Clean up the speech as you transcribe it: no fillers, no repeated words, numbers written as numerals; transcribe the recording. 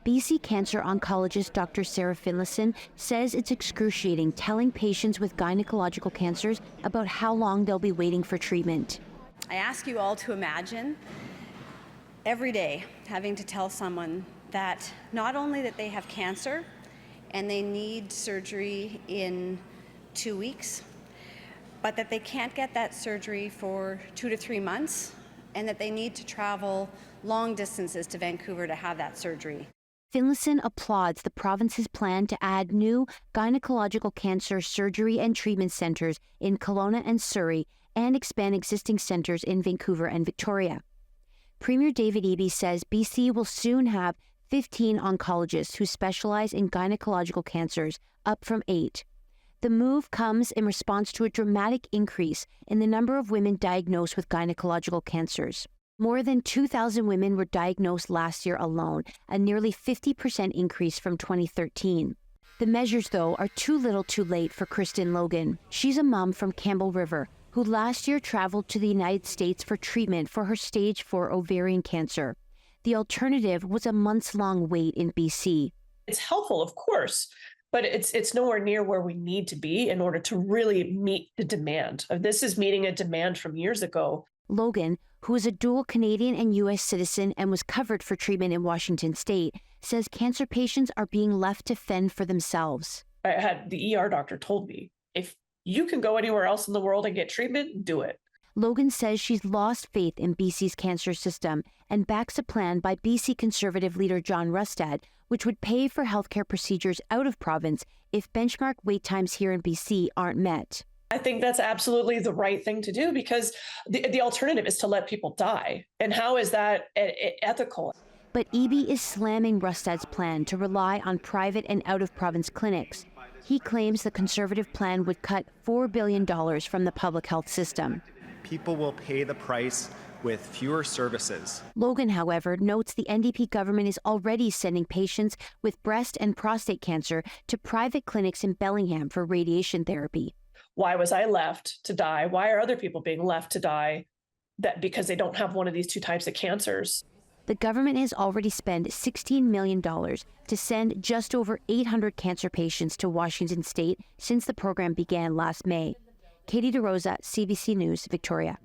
BC cancer oncologist Dr. Sarah Finlayson says it's excruciating telling patients with gynecological cancers about how long they'll be waiting for treatment. I ask you all to imagine every day having to tell someone that not only that they have cancer and they need surgery in 2 weeks, but that they can't get that surgery for 2 to 3 months and that they need to travel long distances to Vancouver to have that surgery. Finlayson applauds the province's plan to add new gynecological cancer surgery and treatment centres in Kelowna and Surrey and expand existing centres in Vancouver and Victoria. Premier David Eby says BC will soon have 15 oncologists who specialize in gynecological cancers, up from 8. The move comes in response to a dramatic increase in the number of women diagnosed with gynecological cancers. More than 2,000 women were diagnosed last year alone, a nearly 50% increase from 2013. The measures, though, are too little too late for Kristen Logan. She's a mom from Campbell River who last year traveled to the United States for treatment for her stage 4 ovarian cancer. The alternative was a months-long wait in BC. It's helpful, of course, but it's nowhere near where we need to be in order to really meet the demand. This is meeting a demand from years ago. Logan, who is a dual Canadian and U.S. citizen and was covered for treatment in Washington state, says cancer patients are being left to fend for themselves. I had the ER doctor told me, if you can go anywhere else in the world and get treatment, do it. Logan says she's lost faith in BC's cancer system and backs a plan by BC Conservative leader John Rustad, which would pay for healthcare procedures out of province if benchmark wait times here in BC aren't met. I think that's absolutely the right thing to do because the alternative is to let people die. And how is that ethical? But Eby is slamming Rustad's plan to rely on private and out-of-province clinics. He claims the Conservative plan would cut $4 billion from the public health system. People will pay the price with fewer services. Logan, however, notes the NDP government is already sending patients with breast and prostate cancer to private clinics in Bellingham for radiation therapy. Why was I left to die? Why are other people being left to die because they don't have one of these two types of cancers? The government has already spent $16 million to send just over 800 cancer patients to Washington state since the program began last May. Katie DeRosa, CBC News, Victoria.